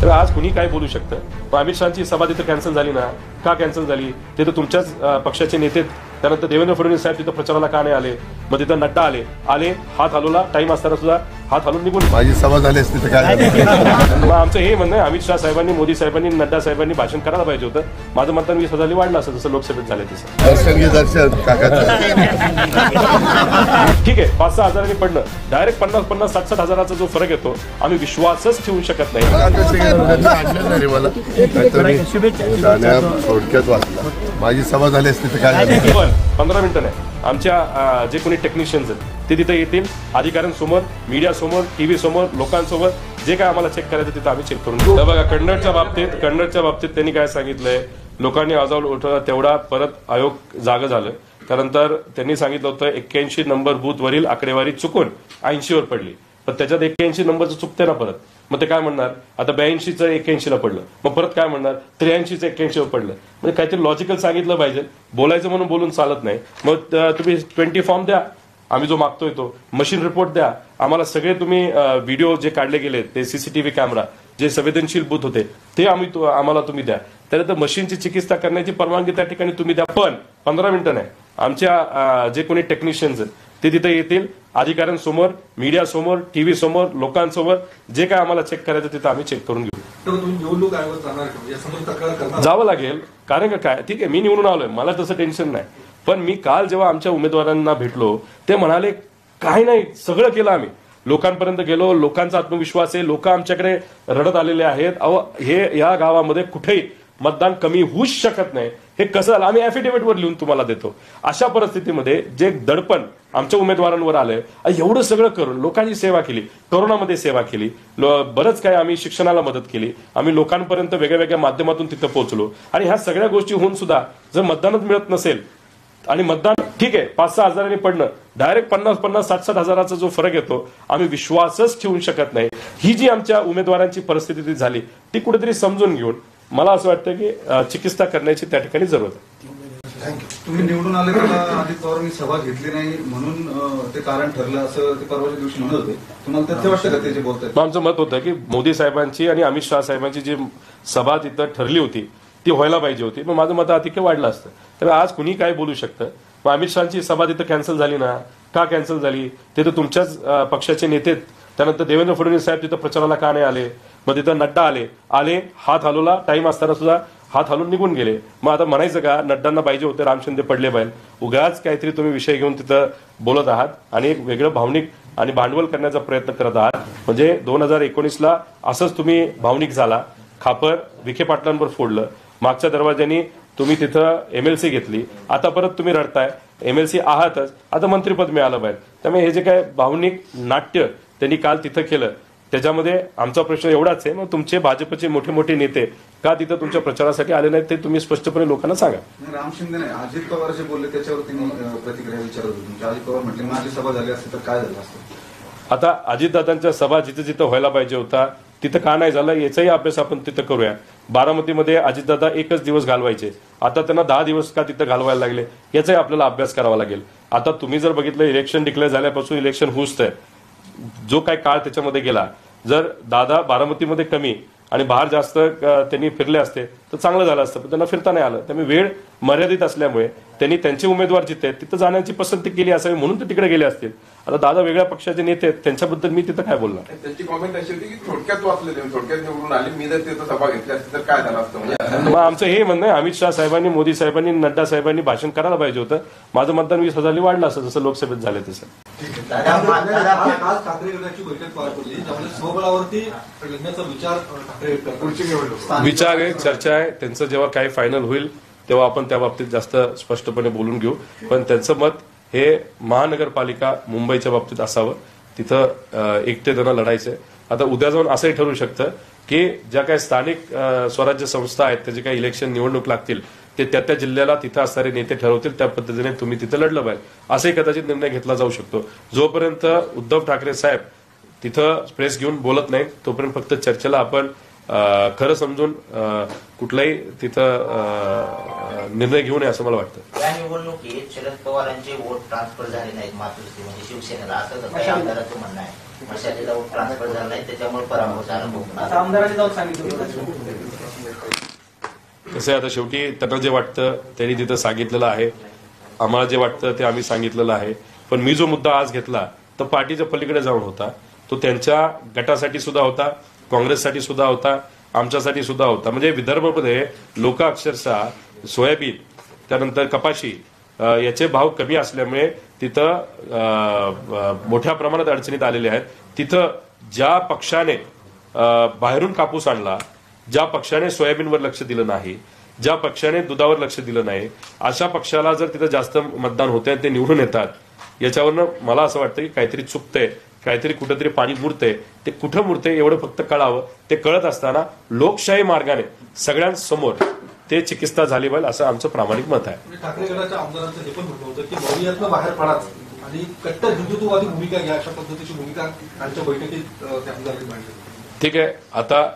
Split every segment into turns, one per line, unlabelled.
तर आज कुणी काय बोलू शकतं? अमित शहाची सभा तिथं कॅन्सल झाली ना, का कॅन्सल झाली? ते तर तुमच्याच पक्षाचे नेते, त्यानंतर देवेंद्र फडणवीस साहेब तिथं प्रचाराला का नाही आले? मग तिथं नड्डा आले हात हलवला, टाइम असताना सुद्धा हात हलवून निघून
माझी सभा झाली असती तर काय?
मग आमचं हे म्हणणं आहे, अमित शहा साहेबांनी, मोदी साहेबांनी, नड्डा साहेबांनी भाषण करायला पाहिजे होतं. माझं मतदान 20,000 वाढलं असं, जसं लोकसभेत झालं तसं.
दर्शन काकाचं
ठीक आहे, 5-6 हजारांनी पडलं, डायरेक्ट 50-50, 60-60 हजाराचा जो फरक येतो, आम्ही विश्वासच ठेवू शकत नाही.
थोडक्यात वाचला, माझी सभा झाली असती तर काय?
पण 15 मिनिटं नाही, आमच्या जे कोणी टेक्निशियन्स आहेत ते तिथे येतील, अधिकाऱ्यांसमोर, मीडिया समोर, टीव्ही समोर, लोकांसोबत जे काय आम्हाला चेक करायचं तिथं आम्ही चेक करून घेऊ. बघा, कन्नडच्या बाबतीत त्यांनी काय सांगितलंय, लोकांनी आवाज उठवला तेवढा परत आयोग जागं झालं. त्यानंतर त्यांनी सांगितलं होतं 81 नंबर बूथवरील आकडेवारी चुकून 80 वर पडली, पण त्याच्यात 81 नंबरचं चुकते ना परत. मग ते काय म्हणणार, आता 82चं 81ला पडलं, मग परत काय म्हणणार 83चं 81वर पडलं. म्हणजे काहीतरी लॉजिकल सांगितलं पाहिजे, बोलायचं म्हणून बोलून चालत नाही. मग तुम्ही 20 फॉर्म द्या, आम्ही जो मागतोय तो मशीन रिपोर्ट द्या आम्हाला, सगळे तुम्ही व्हिडिओ जे काढले गेले ते सीसीटीव्ही कॅमेरा जे संवेदनशील बूथ होते ते आम्हाला तुम्ही द्या. त्यानंतर मशीनची चिकित्सा करण्याची परवानगी त्या ठिकाणी तुम्ही द्या. पण 15 मिनिटं नाही, आमच्या जे कोणी टेक्निशियन्स आहेत ते तिथे येतील, अधिकाऱ्यांसमोर, मीडिया समोर, टीव्ही समोर, लोकांसमोर जे काय आम्हाला चेक करायचं तिथं आम्ही चेक करून घेऊ. जावं लागेल, कारण काय, ठीक आहे, मी निवडून आलोय, मला तसं टेन्शन नाही. पण मी काल जेव्हा आमच्या उमेदवारांना भेटलो ते म्हणाले काही नाही, सगळं केलं आम्ही, लोकांपर्यंत गेलो, लोकांचा आत्मविश्वास आहे, लोक आमच्याकडे रडत आलेले आहेत. अहो, हे या गावामध्ये कुठेही मतदान कमी होऊच शकत नाही. हे कसं आलं, आम्ही ॲफिडेव्हिटवर लिहून तुम्हाला देतो. अशा परिस्थितीमध्ये जे दडपण आमच्या उमेदवारांवर आलंय, एवढं सगळं करून लोकांची सेवा केली, कोरोनामध्ये सेवा केली, बरंच काय आम्ही शिक्षणाला मदत केली, आम्ही लोकांपर्यंत वेगळ्या वेगळ्या माध्यमातून तिथं पोहोचलो. आणि ह्या सगळ्या गोष्टी होऊन सुद्धा जर मतदानच मिळत नसेल, आणि मतदान ठीक आहे 5-6 हजारांनी पडणं, डायरेक्ट 50-50, 60-60 हजाराचा जो फरक येतो, आम्ही विश्वासच ठेवू शकत नाही. ही जी आमच्या उमेदवारांची परिस्थिती झाली ती कुठेतरी समजून घेऊन मला असं वाटतं की चिकित्सा करण्याची त्या ठिकाणी जरूरत आहे.
तुम्ही निवडून आले तर अजित पवारांनी सभा घेतली नाही म्हणून ते कारण ठरलं असं ते परवाच्या दिवशी म्हणत होते. तुम्हाला तथ्य वाटतं का ते जे बोलतात?
आमचं मत होतं की मोदी साहेबांची आणि अमित शहा साहेबांची जी सभा तिथं ठरली होती ती व्हायला पाहिजे होती. मग माझं मत अधिक वाढलं असतं. तर आज कुणी काय बोलू शकतं? मग अमित शहाची सभा तिथं कॅन्सल झाली ना, का कॅन्सल झाली? ते तर तुमच्याच पक्षाचे नेते, त्यानंतर देवेंद्र फडणवीस साहेब तिथं प्रचाराला का नाही आले? मग तिथं नड्डा आले हात हलवला, टाइम असताना सुद्धा हात हलवून निघून गेले. मग आता म्हणायचं का नड्डांना पाहिजे होते, राम शिंदे पडले पाहिजे? उगाच काहीतरी तुम्ही विषय घेऊन तिथं बोलत आहात आणि एक वेगळं भावनिक आणि भांडवल करण्याचा प्रयत्न करत आहात. म्हणजे 2019ला असंच तुम्ही भावनिक झाला, खापर विखे पाटलांवर फोडलं, मागच्या दरवाज्यानी तुम्ही तिथं MLC घेतली, आता परत तुम्ही रडताय. MLC आहातच, आता मंत्रिपद मिळालं पाहिजे. त्यामुळे हे जे काय भावनिक नाट्य त्यांनी काल तिथं केलं त्याच्यामध्ये आमचा प्रश्न एवढाच आहे, मग तुमचे भाजपचे मोठे मोठे नेते का तिथं तुमच्या प्रचारासाठी आले नाहीत ते तुम्ही स्पष्टपणे लोकांना सांगा.
राम शिंदे नाही, अजित पवार जे बोलले त्याच्यावर त्यांनी प्रतिक्रिया विचारत होती. अजित पवार म्हटले माझी सभा झाली असते तर काय झालं असतं?
आता अजितदादांच्या सभा जिथं जिथं व्हायला पाहिजे होता तिथं का नाही झालं याचाही अभ्यास आपण तिथं करूया. बारामतीमध्ये अजितदादा एकच दिवस घालवायचे, आता त्यांना 10 दिवस का तिथं घालवायला लागले याचाही आपल्याला अभ्यास करावा लागेल. आता तुम्ही जर बघितलं इलेक्शन डिक्लेअर झाल्यापासून इलेक्शन हुसतंय, जो काय काळ त्याच्यामध्ये गेला, जर दादा बारामतीमध्ये कमी आणि बाहेर जास्त त्यांनी फिरले असते तर चांगलं झालं असतं, पण त्यांना फिरता नाही आलं. त्यामुळे वेळ मर्यादित असल्यामुळे त्यांनी त्यांचे उमेदवार जिथे आहेत तिथं जाण्याची पसंती केली असावी म्हणून ते तिकडे गेले असतील. आता दादा वेगळ्या पक्षाचे नेते आहेत, त्यांच्याबद्दल मी तिथं काय बोलणार?
त्यांची कॉमेंट अशी होती की थोडक्यात वाचले, थोडक्यात निवडून आले, मी जर तिथं सभा घेतली असती तर काय झालं असतं.
मग आमचं हे म्हणणं आहे, अमित शहा साहेबांनी, मोदी साहेबांनी, नड्डा साहेबांनी भाषण करायला पाहिजे होतं. माझं मतदान 20,000 वाढलं असं, जसं लोकसभेत झालं तसं. विचार आहे, चर्चा आहे, त्यांचं जेव्हा काही फायनल होईल तेव्हा आपण त्या बाबतीत जास्त स्पष्टपणे बोलून घेऊ. पण त्यांचं मत हे महानगरपालिका मुंबईच्या बाबतीत असावं, तिथं एकटेपणा लढायचंय. आता उद्या जाऊन असंही ठरू शकतं की ज्या काही स्थानिक स्वराज्य संस्था आहेत त्याचे काही इलेक्शन निवडणूक लागतील ते त्या जिल्ह्याला तिथं असणारे नेते ठरवतील, त्या पद्धतीने तुम्ही तिथं लढलं पाहिजे असाही कदाचित निर्णय घेतला जाऊ शकतो. जोपर्यंत उद्धव ठाकरे साहेब तिथं प्रेस घेऊन बोलत नाहीत तोपर्यंत फक्त चर्चेला आपण खरं समजून कुठलाही तिथं निर्णय घेऊ नये असं मला वाटतं.
या निवडणुकीत शरद पवारांचे वोट ट्रान्सफर झाले नाहीत मातृश्री म्हणजे शिवसेनेला, असं काही आमदाराचं म्हणणं आहे. मशालीला वोट ट्रान्सफर झाला नाही, त्याच्यामुळे पराभव झाला.
आमदारांनी जाऊन सांगितलं.
कसं आहे, आता शेवटी त्यांना जे वाटतं त्यांनी तिथं सांगितलेलं आहे, आम्हाला जे वाटतं ते आम्ही सांगितलेलं आहे. पण मी जो मुद्दा आज घेतला तो पार्टीच्या पलीकडे जाऊन होता. तो त्यांच्या गटासाठी सुद्धा होता, काँग्रेससाठी सुद्धा होता, आमच्यासाठी सुद्धा होता. म्हणजे विदर्भामध्ये लोक अक्षरशः सोयाबीन त्यानंतर कपाशी याचे भाव कमी असल्यामुळे तिथं मोठ्या प्रमाणात अडचणीत आलेले आहेत. तिथं ज्या पक्षाने बाहेरून कापूस आणला, ज्या पक्षाने सोयाबीनवर लक्ष दिलं नाही, ज्या पक्षाने दुधावर लक्ष दिलं नाही, अशा पक्षाला जर तिथं जास्त मतदान होते ते निवडून येतात, याच्यावरनं मला असं वाटतं की काहीतरी चुकतंय, काहीतरी कुठेतरी पाणी मुरतंय. ते कुठं मुरतंय एवढं फक्त कळावं. ते कळत असताना लोकशाही मार्गाने सगळ्यांसमोर ते चिकित्सा झाली पाहिजे असं आमचं प्रामाणिक मत आहे.
ठाकरे गटाच्या आमदारांचं हे पण म्हणणं होतं की मौर्यातनं बाहेर पडाच आणि कट्टर हिंदुत्ववादी भूमिका घ्या, अशा पद्धतीची भूमिका त्यांच्या बैठकीत त्या आमदारांनी मांडली.
ठीक आहे, आता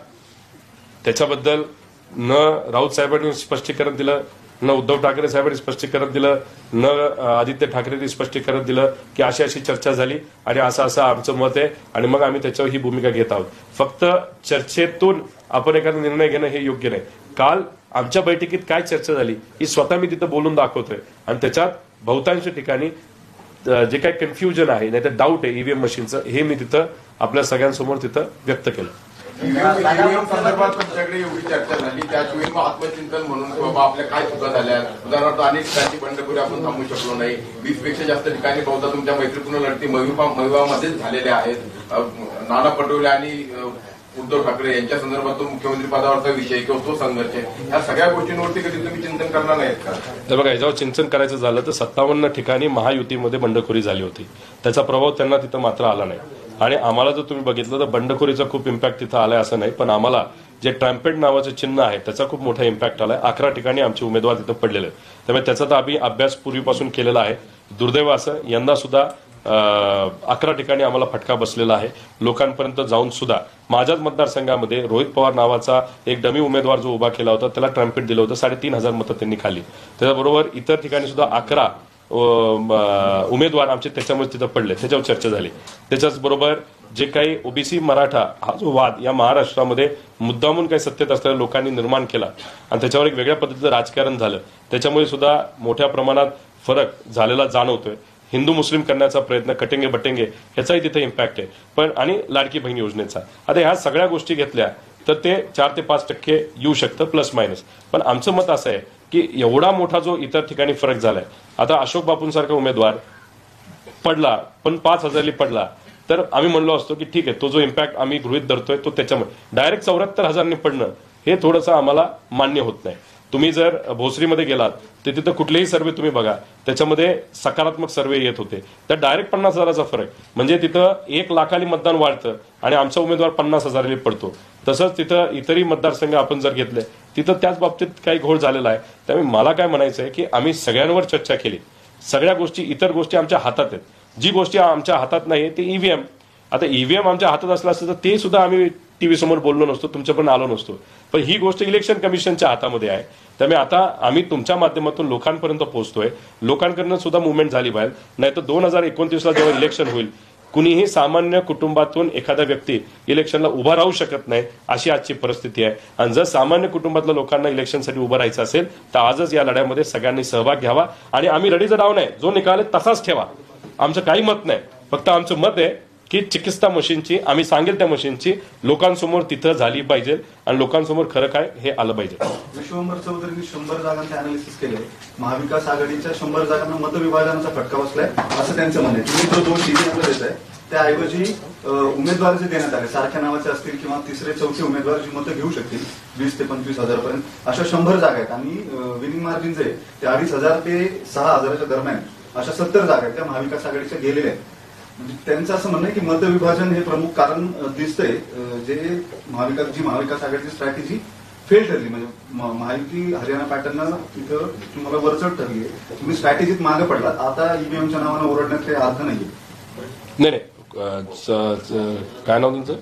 त्याच्याबद्दल न राऊत साहेबांनी स्पष्टीकरण दिलं, न उद्धव ठाकरे साहेबांनी स्पष्टीकरण दिलं, न आदित्य ठाकरेंनी स्पष्टीकरण दिलं की अशी अशी चर्चा झाली आणि असं आमचं मत आहे आणि मग आम्ही त्याच्यावर ही भूमिका घेत आहोत. फक्त चर्चेतून आपण एखादा निर्णय घेणं हे योग्य नाही. काल आमच्या बैठकीत काय चर्चा झाली ही स्वतः मी तिथं बोलून दाखवतोय आणि त्याच्यात बहुतांश ठिकाणी जे काही कन्फ्युजन आहे नाही तर डाऊट आहे ईव्हीएम मशीनचं, हे मी तिथं आपल्या सगळ्यांसमोर तिथं व्यक्त केलं.
ईव्हीएम संदर्भात तुमच्याकडे एवढी चर्चा झाली, त्याचवेळी मग आत्मचिंतन म्हणून बाबा आपल्या काय चुका झाल्या, उदाहरणार्थ अनेक ठिकाणी बंडखोरी आपण थांबवू शकलो नाही, 20 पेक्षा जास्त ठिकाणी बहुधा तुमच्या मैत्रीपूर्ण लढती महिवामध्येच झालेल्या आहेत. नाना पटोले आणि उद्धव ठाकरे यांच्या संदर्भात तो मुख्यमंत्री पदावरचा विषय किंवा तो संघर्ष, ह्या सगळ्या गोष्टींवरती कधी तुम्ही चिंतन करणार नाहीत का?
तर बघा, याच्यावर चिंतन करायचं झालं तर 57 ठिकाणी महायुतीमध्ये बंडखोरी झाली होती, त्याचा प्रभाव त्यांना तिथं मात्र आला नाही. आणि आम्हाला जर तुम्ही बघितलं तर बंडखोरीचा खूप इम्पॅक्ट तिथं आलाय असं नाही, पण आम्हाला जे ट्रॅम्पेट नावाचं चिन्ह आहे त्याचा खूप मोठा इम्पॅक्ट आलाय. 11 ठिकाणी आमचे उमेदवार तिथं पडलेले आहेत, त्यामुळे त्याचा तर आम्ही अभ्यास पूर्वीपासून केलेला आहे. दुर्दैव असं यंदा सुद्धा 11 ठिकाणी आम्हाला फटका बसलेला आहे. लोकांपर्यंत जाऊन सुद्धा माझ्याच मतदारसंघामध्ये रोहित पवार नावाचा एक डमी उमेदवार जो उभा केला होता त्याला ट्रॅम्पेट दिलं होतं, 3,500 मतं त्यांनी खाल्ली. त्याच्याबरोबर इतर ठिकाणी सुद्धा 11 उमेदवार आमचे त्याच्यामुळे तिथं पडले, त्याच्यावर चर्चा झाली. त्याच्याच बरोबर जे काही ओबीसी मराठा हा जो वाद या महाराष्ट्रामध्ये मुद्दामून काही सत्तेत असलेल्या लोकांनी निर्माण केला आणि त्याच्यावर एक वेगळ्या पद्धतीचं राजकारण झालं, त्याच्यामुळे सुद्धा मोठ्या प्रमाणात फरक झालेला जाणवतोय. हिंदू मुस्लिम करण्याचा प्रयत्न, कटेंगे बटेंगे, ह्याचाही तिथे इम्पॅक्ट आहे. पण आणि लाडकी बहीण योजनेचा, आता ह्या सगळ्या गोष्टी घेतल्या तर ते 4 ते 5% येऊ शकतं प्लस मायनस. पण आमचं मत असं आहे की एवढा मोठा जो इतर ठिकाणी फरक झालाय, आता अशोक बापूंसारखा उमेदवार पडला पण 5,000 पडला तर आम्ही म्हणलो असतो की ठीक आहे, तो जो इम्पॅक्ट आम्ही गृहीत धरतोय तो त्याच्यामुळे डायरेक्ट 74,000 पडणं हे थोडंसं आम्हाला मान्य होत नाही. तुम्ही जर भोसरीमध्ये गेलात तर तिथं कुठलेही सर्वे तुम्ही बघा, त्याच्यामध्ये सकारात्मक सर्वे येत होते, तर डायरेक्ट 50,000चा फरक, म्हणजे तिथं 1 लाखाली मतदान वाढतं आणि आमचा उमेदवार 50,000 पडतो. तसंच तिथं इतरही मतदारसंघ आपण जर घेतले तिथं त्याच बाबतीत काही घोळ झालेला आहे. त्यामुळे मला काय म्हणायचं आहे की आम्ही सगळ्यांवर चर्चा केली, सगळ्या गोष्टी इतर गोष्टी आमच्या हातात आहेत. जी गोष्टी आमच्या हातात नाही ते ईव्हीएम. आता ईव्हीएम आमच्या हातात असलं असतं तर ते सुद्धा आम्ही टीव्ही समोर बोललो नसतो, तुमच्यापर्यंत आलो नसतो. पण ही गोष्ट इलेक्शन कमिशनच्या हातामध्ये आहे. त्यामुळे आता आम्ही तुमच्या माध्यमातून लोकांपर्यंत पोहोचतोय, लोकांकडनं सुद्धा मुवमेंट झाली पाहिजे. नाही तर 2029ला जेव्हा इलेक्शन होईल, कुणीही सामान्य कुटुंबातून एखादा व्यक्ती इलेक्शनला उभा राहू शकत नाही, अशी आजची परिस्थिती आहे. आणि जर सामान्य कुटुंबातल्या लोकांना इलेक्शनसाठी उभं राहायचं असेल तर आजच या लढ्यामध्ये सगळ्यांनी सहभाग घ्यावा. आणि आम्ही लढीचं डाव नाही, जो निकाल आहे तसाच ठेवा. आमचं काही मत नाही, फक्त आमचं मत आहे की चिकित्सा मशीनची, आम्ही सांगेल त्या मशीनची लोकांसमोर तिथं झाली पाहिजे आणि लोकांसमोर खरं काय हे आलं पाहिजे.
विश्वंभर चौधरींनी 100 जागांचे अनालिसिस केले, महाविकास आघाडीच्या 100 जागांना मतविभाजनाचा फटका बसलाय असं त्यांचं म्हणणं आहे. तुम्ही जो 2 टीव्ही देत आहे त्याऐवजी उमेदवार जे देण्यात आले सारख्या नावाचे असतील किंवा 3रे 4थे उमेदवार जी मतं घेऊ शकतील 20 ते 25,000 पर्यंत, अशा 100 जागा आहेत. आणि विनिंग मार्जिन जे ते 2,500 ते 6,000च्या दरम्यान अशा 70 जागा आहेत त्या महाविकास आघाडीच्या गेलेल्या आहेत. म्हणजे त्यांचं असं म्हणणं आहे की मतविभाजन हे प्रमुख कारण दिसतंय, जे महाविकास आघाडीची स्ट्रॅटेजी फेल ठरली. म्हणजे महायुती हरियाणा पॅटर्न तिथं तुम्हाला वरचढ ठरली आहे, तुम्ही स्ट्रॅटेजीत मागे पडलात. आता ईव्हीएमच्या नावानं ओरडण्यात काही अर्थ नाहीये.
नाही, काय नाव तुमचं,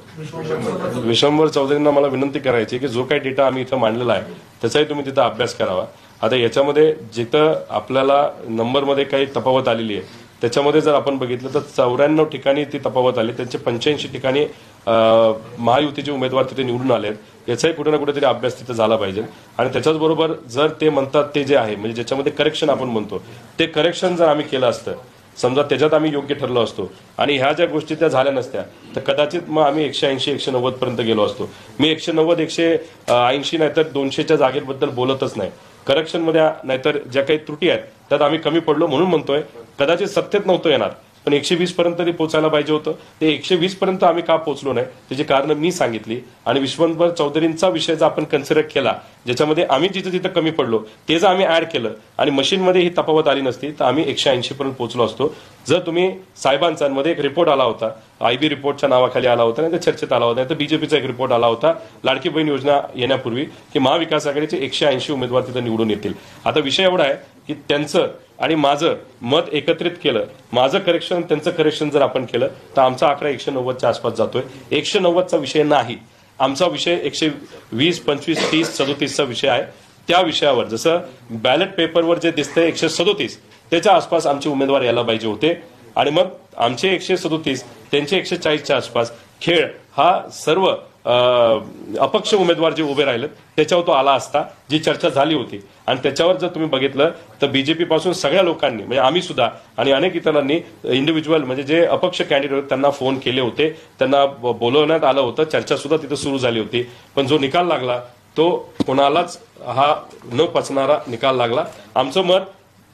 विश्वंभर चौधरींना मला विनंती करायची की जो काही डेटा आम्ही इथं मांडलेला आहे त्याचाही तुम्ही तिथं अभ्यास करावा. आता याच्यामध्ये जिथं आपल्याला नंबरमध्ये काही तफावत आलेली आहे त्याच्यामध्ये जर आपण बघितलं तर 94 ठिकाणी ती तफावत आली, त्यांचे 85 ठिकाणी महायुतीचे उमेदवार तिथे निवडून आले आहेत. याचाही कुठे ना कुठेतरी अभ्यास तिथे झाला पाहिजे. आणि त्याच्याच बरोबर जर ते म्हणतात ते जे आहे म्हणजे ज्याच्यामध्ये करेक्शन आपण म्हणतो ते करेक्शन जर आम्ही केलं असतं, समजा त्याच्यात आम्ही योग्य ठरलो असतो आणि ह्या ज्या गोष्टी त्या झाल्या नसत्या तर कदाचित मग आम्ही 180 190 पर्यंत गेलो असतो. मी 190 180 नाहीतर 200च्या जागेबद्दल बोलतच नाही. करेक्शनमध्ये नाहीतर ज्या काही त्रुटी आहेत त्यात आम्ही कमी पडलो म्हणून म्हणतोय. कदाचित सत्तेत नव्हतं येणार पण 120 पर्यंत ते पोचायला पाहिजे होतं. ते 120 पर्यंत आम्ही का पोहोचलो नाही त्याची कारणं मी सांगितली. आणि विश्वंभर चौधरींचा विषय जर आपण कन्सिडर केला ज्याच्यामध्ये आम्ही जिथं जिथं कमी पडलो ते जर आम्ही ऍड केलं आणि मशीनमध्ये ही तफावत आली नसती तर आम्ही 180 पर्यंत पोहोचलो असतो. जर तुम्ही साहेबांचा मध्ये एक रिपोर्ट आला होता, IB रिपोर्टच्या नावाखाली आला होता, नाही तर चर्चेत आला होता, नाही तर बीजेपीचा एक रिपोर्ट आला होता लाडकी बहीण योजना येण्यापूर्वी की महाविकास आघाडीचे 180 उमेदवार तिथं निवडून येतील. आता विषय एवढा आहे की त्यांचं आणि माझं मत एकत्रित केलं, माझं करेक्शन त्यांचं करेक्शन जर आपण केलं तर आमचा आकडा 190च्या आसपास जातोय. 190चा विषय नाही, आमचा विषय 120 25 30 37चा विषय आहे. त्या विषयावर जसं बॅलेट पेपरवर जे दिसतंय 137 त्याच्या आसपास आमचे उमेदवार यायला पाहिजे होते. आणि मग आमचे 137 त्यांचे 140च्या आसपास खेळ हा सर्व अपक्ष उमेदवार जे उभे राहिले त्याच्यावर तो आला असता, जी चर्चा झाली होती. आणि त्याच्यावर जर तुम्ही बघितलं तर बीजेपी पासून सगळ्या लोकांनी म्हणजे आम्ही सुद्धा आणि अनेक इतरांनी इंडिव्हिज्युअल म्हणजे जे अपक्ष कॅन्डिडेट त्यांना फोन केले होते, त्यांना बोलवण्यात आलं होतं, चर्चा सुद्धा तिथं सुरू झाली होती. पण जो निकाल लागला तो कोणालाच हा न पचणारा निकाल लागला. आमचं मत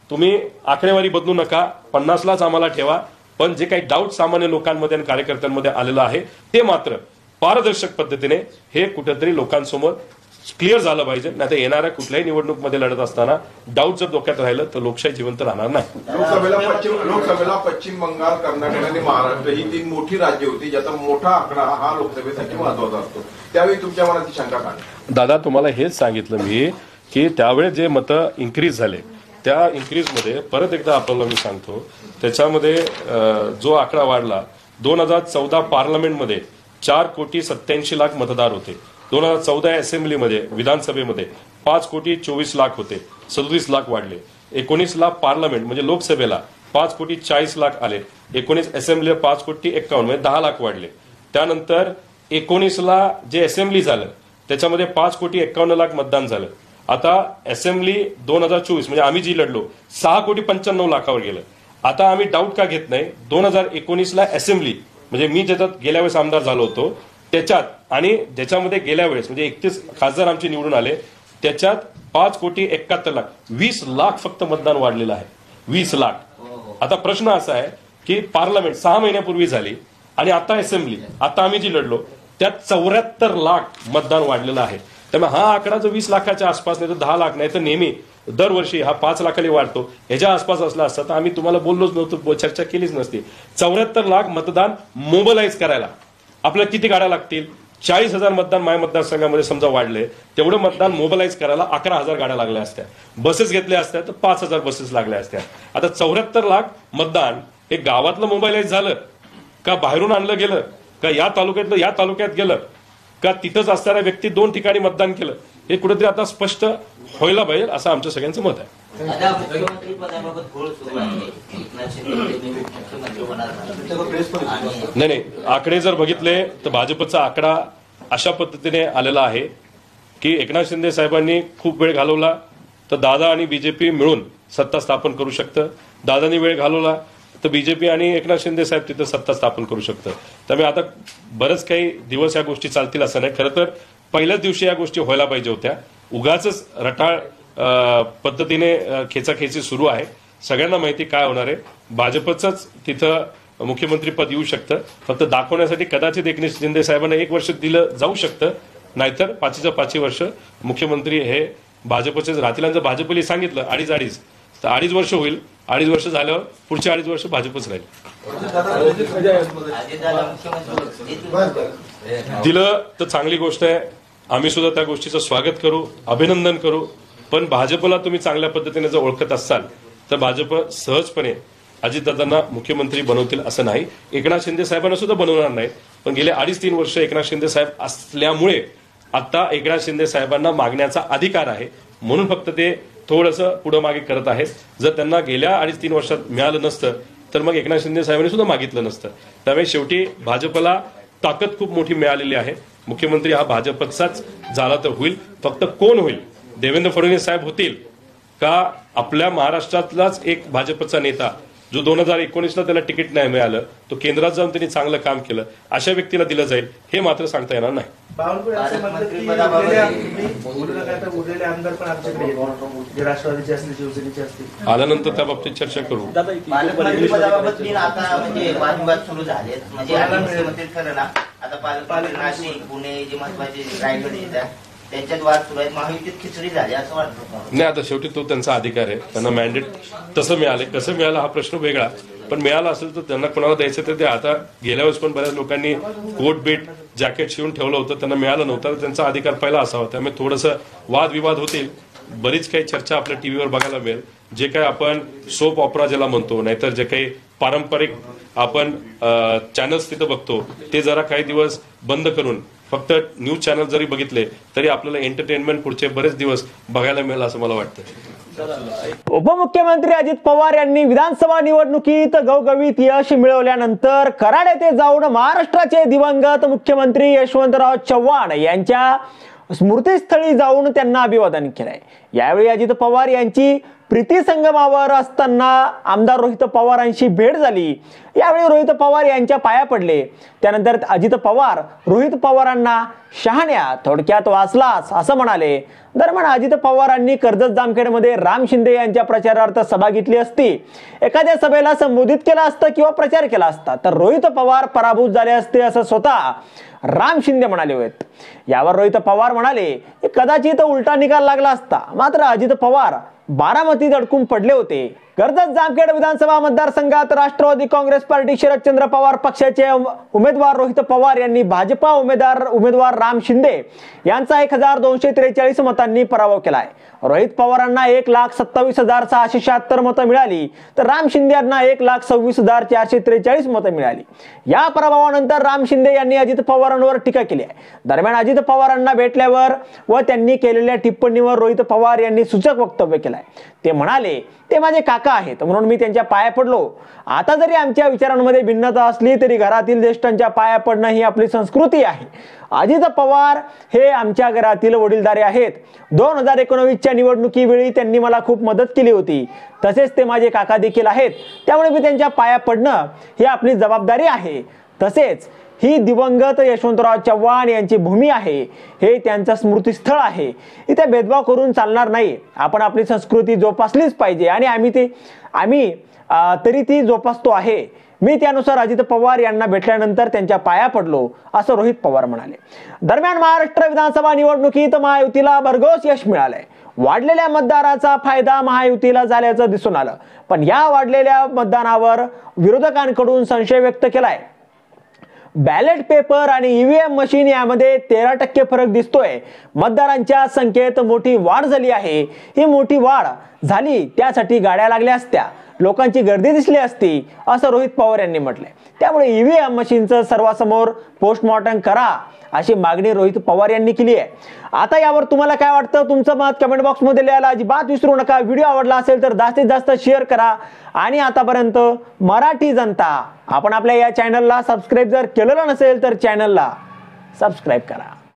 तुम्ही आकडेवारी बदलू नका, 50लाच आम्हाला ठेवा, पण जे काही डाऊट सामान्य लोकांमध्ये आणि कार्यकर्त्यांमध्ये आलेलं आहे ते मात्र पारदर्शक पद्धतीने हे कुठेतरी लोकांसमोर क्लिअर झालं पाहिजे. नाही तर येणाऱ्या कुठल्याही निवडणूकमध्ये लढत असताना डाऊट जर डोक्यात राहिलं तर लोकशाही जिवंत राहणार नाही.
लोकसभेला पश्चिम बंगाल, कर्नाटक आणि महाराष्ट्र ही 3 मोठी राज्य होती ज्याचा मोठा आकडा हा लोकसभेसाठी महत्वाचा असतो. त्यावेळी तुमच्या मनात शंका काय?
दादा तुम्हाला हेच सांगितलं मी की त्यावेळेस जे मतं इन्क्रीज झाले त्या इन्क्रीजमध्ये परत एकदा आपल्याला मी सांगतो त्याच्यामध्ये जो आकडा वाढला 2014 पार्लमेंटमध्ये 4,87,00,000 मतदार होते. 2014 असेंब्लीमध्ये विधानसभेमध्ये 5,24,00,000 होते, 37 लाख वाढले. 19ला पार्लमेंट म्हणजे लोकसभेला 5,40,00,000 आले. 19 असेंब्लीला 5,51,00,000 म्हणजे 10 लाख वाढले. त्यानंतर 19ला जे असेंब्ली झालं त्याच्यामध्ये 5,51,00,000 मतदान झालं. आता असेंब्ली 2024 म्हणजे आम्ही जी लढलो 6,95,00,000 गेलं. आता आम्ही डाऊट का घेत नाही, 2019ला असेंब्ली म्हणजे मी ज्याच्यात गेल्या वेळेस आमदार झालो होतो त्याच्यात आणि ज्याच्यामध्ये गेल्या वेळेस म्हणजे 31 खासदार आमचे निवडून आले त्याच्यात 5,71,00,000 20 लाख फक्त मतदान वाढलेलं आहे. 20 लाख. आता प्रश्न असा आहे की पार्लमेंट 6 महिन्यापूर्वी झाली आणि आता असेंब्ली आता आम्ही जी लढलो त्यात 74 लाख मतदान वाढलेलं आहे. त्यामुळे हा आकडा जो 20 लाखाच्या आसपास नाही तर 10 लाख नाही तर नेहमी दरवर्षी हा 5 लाखाला वाढतो ह्याच्या आसपास असला असता तर आम्ही तुम्हाला बोललोच नव्हतो, चर्चा केलीच नसती. 74 लाख मतदान मोबिलाईज करायला आपल्याला किती गाड्या लागतील? 40,000 मतदान माझ्या मतदारसंघामध्ये समजा वाढले तेवढं मतदान मोबिलाईज करायला 11,000 गाड्या लागल्या असत्या. बसेस घेतल्या असत्या तर 5,000 बसेस लागल्या असत्या. आता 74 लाख मतदान हे गावातलं मोबिलाईज झालं का बाहेरून आणलं गेलं का या तालुक्यातलं या तालुक्यात गेलं का तिथंच असणाऱ्या व्यक्ती 2 ठिकाणी मतदान केलं हे कुठेतरी आता स्पष्ट व्हायला पाहिजे असं आमचं सगळ्यांचं मत आहे.
आता मुख्यमंत्री पदाबाबत घोळ सुरू आहे. एकनाथ शिंदे मुख्यमंत्री होणार नाही.
नाही आकडे जर बघितले तर भाजपचा आकडा अशा पद्धतीने आलेला आहे की एकनाथ शिंदे साहेबांनी खूप वेळ घालवला तर दादा आणि बीजेपी मिळून सत्ता स्थापन करू शकतं. दादांनी वेळ घालवला तर बीजेपी आणि एकनाथ शिंदे साहेब तिथं सत्ता स्थापन करू शकतं. त्यामुळे आता बरंच काही दिवस या गोष्टी चालतील असं नाही. खरं तर पहिल्याच दिवशी या गोष्टी व्हायला पाहिजे होत्या. उगाच रटाळ पद्धतीने खेचाखेची सुरू आहे. सगळ्यांना माहिती काय होणार आहे. भाजपचंच तिथं मुख्यमंत्री पद येऊ शकतं. फक्त दाखवण्यासाठी कदाचित एकनाथ शिंदे साहेबांना 1 वर्ष दिलं जाऊ शकतं, नाहीतर 5च्या 5 वर्ष मुख्यमंत्री हे भाजपचेच राहतील. आणि जर भाजपने सांगितलं 2.5 तर 2.5 वर्ष होईल. 2.5 वर्ष झाल्यावर पुढचे 2.5 वर्ष भाजपच राहील. दिलं तर चांगली गोष्ट आहे. आम्ही सुद्धा त्या गोष्टीचं स्वागत करू, अभिनंदन करू. पण भाजपला तुम्ही चांगल्या पद्धतीने जर ओळखत असाल तर भाजप सहजपणे अजितदादांना मुख्यमंत्री बनवतील असं नाही, एकनाथ शिंदे साहेबांना सुद्धा बनवणार नाही. पण गेले 2.5-3 वर्ष एकनाथ शिंदे साहेब असल्यामुळे आता एकनाथ शिंदे साहेबांना मागण्याचा अधिकार आहे, म्हणून फक्त ते थोडंसं पुढं मागे करत आहेत. जर त्यांना गेल्या 2.5-3 वर्षात मिळालं नसतं तर मग एकनाथ शिंदे साहेबांनी सुद्धा मागितलं नसतं. त्यामुळे शेवटी भाजपला ताकद खूप मोठी मिळालेली आहे. मुख्यमंत्री हा भाजपचाच झाला तर होईल, फक्त कोण होईल, देवेंद्र फडणवीस साहेब होतील का आपल्या महाराष्ट्रातलाच एक भाजपचा नेता जो 2019ला त्याला तिकीट नाही मिळालं, तो केंद्रात जाऊन त्यांनी चांगलं काम केलं, अशा व्यक्तीला दिलं जाईल हे मात्र सांगता येणार नाही.
बावनकुळे असं म्हणतात की उरलेले आमदार पण आमच्याकडे येतील, जे राष्ट्रवादीचे असतील, शिवसेनेचे असतील.
आल्यानंतर त्या बाबतीत चर्चा करू.
पालकमंत्रीपदाबाबत आता म्हणजे वादविवाद सुरू झालेत, म्हणजे आधी मुख्यमंत्री ठरलं ना, आता पालकमंत्री नाशिक, पुणे जे महत्वाचे रायगड येतात त्यांच्यात वाद सुरू आहेत, महायुतीत खिचडी झाली असं वाटतं
नाही. आता शेवटी तो त्यांचा अधिकार आहे, त्यांना मॅन्डेट तसं मिळाले, कसं मिळालं हा प्रश्न वेगळा, पण मिळाला असेल तर त्यांना कोणाला द्यायचं तर ते. आता गेल्या वेळेस पण बऱ्याच लोकांनी कोट बीट जॅकेट शिवून ठेवलं होतं, त्यांना मिळालं नव्हतं, तर त्यांचा अधिकार पहिला असावा. त्यामुळे थोडंसं वादविवाद होतील, बरीच काही चर्चा आपल्या टीव्हीवर बघायला मिळेल. जे काही आपण सोप ऑपरा ज्याला म्हणतो, नाहीतर जे काही पारंपरिक आपण चॅनल्स तिथं बघतो ते जरा काही दिवस बंद करून फक्त न्यूज चॅनल जरी बघितले तरी आपल्याला एंटरटेनमेंट पुढचे बरेच दिवस बघायला मिळेल असं मला वाटतं.
उपमुख्यमंत्री अजित पवार यांनी विधानसभा निवडणुकीत घवघवीत यश मिळवल्यानंतर कराड येथे जाऊन महाराष्ट्राचे दिवंगत मुख्यमंत्री यशवंतराव चव्हाण यांच्या स्मृतीस्थळी जाऊन त्यांना अभिवादन केलंय. यावेळी अजित पवार यांची प्रीती संगमावर असताना आमदार रोहित पवारांशी भेट झाली. यावेळी रोहित पवार यांच्या पाया पडले. त्यानंतर अजित पवार रोहित पवारांना शहाण्या, थोडक्यात वाचलास असं म्हणाले. दरम्यान अजित पवारांनी कर्जत जामखेडमध्ये राम शिंदे यांच्या प्रचारार्थ सभा घेतली असती, एखाद्या सभेला संबोधित केलं असतं किंवा प्रचार केला असता तर रोहित पवार पराभूत झाले असते असं स्वतः राम शिंदे म्हणाले होते. यावर रोहित पवार म्हणाले की कदाचित उलटा निकाल लागला असता, मात्र अजित पवार बारामतीत अडकून पडले होते. कर्जत जामखेड विधानसभा मतदारसंघात राष्ट्रवादी काँग्रेस पार्टी शरदचंद्र पवार पक्षाचे उमेदवार रोहित पवार यांनी भाजपा उमेदवार राम शिंदे यांचा 1243 मतांनी पराभव केलाय. रोहित पवारांना 1,27,676 मतं मिळाली तर राम शिंदे यांना 1,26,443 मतं मिळाली. या पराभवानंतर राम शिंदे यांनी अजित पवारांवर टीका केली आहे. दरम्यान अजित पवारांना भेटल्यावर व त्यांनी केलेल्या टिप्पणीवर रोहित पवार यांनी सूचक वक्तव्य केलंय. ते म्हणाले ते माझे काका आहेत म्हणून मी त्यांच्या पाया पडलो. आता जरी आमच्या विचारांमध्ये भिन्नता असली तरी घरातील ज्येष्ठांच्या पाया पडणं ही आपली संस्कृती आहे. अजित पवार हे आमच्या घरातील वडीलधारे आहेत. 2019च्या निवडणुकीवेळी त्यांनी मला खूप मदत केली होती, तसेच ते माझे काका देखील आहेत. त्यामुळे मी त्यांच्या पाया पडणं ही आपली जबाबदारी आहे. तसेच ही दिवंगत यशवंतराव चव्हाण यांची भूमी आहे, हे त्यांचं स्मृतीस्थळ आहे. इथे भेदभाव करून चालणार नाही. आपण आपली संस्कृती जोपासलीच पाहिजे आणि आम्ही तरी ती जोपासतो आहे. मी त्यानुसार अजित पवार यांना भेटल्यानंतर त्यांच्या पाया पडलो असं रोहित पवार म्हणाले. दरम्यान महाराष्ट्र विधानसभा निवडणुकीत महायुतीला भरघोस यश मिळालंय. वाढलेल्या मतदाराचा फायदा महायुतीला झाल्याचं दिसून आलं, पण या वाढलेल्या मतदानावर विरोधकांकडून संशय व्यक्त केलाय. बॅलेट पेपर आणि ईव्हीएम मशीन यामध्ये 13% फरक दिसतोय. मतदारांच्या संख्येत मोठी वाढ झाली आहे. ही मोठी वाढ झाली त्यासाठी गाड्या लागल्या असत्या, लोकांची गर्दी दिसली असती असं रोहित पवार यांनी म्हटलंय. त्यामुळे ईव्हीएम मशीनचं सर्वांसमोर पोस्टमॉर्टम करा अशी मागणी रोहित पवार यांनी केली आहे. आता यावर तुम्हाला काय वाटतं? तुमचं मत कमेंट बॉक्समध्ये लिहायला अजिबात विसरू नका. व्हिडिओ आवडला असेल तर जास्तीत जास्त शेअर करा. आणि आतापर्यंत मराठी जनता आपण आपल्या या चॅनलला सबस्क्राईब जर केलेलं नसेल तर चॅनलला सबस्क्राईब करा.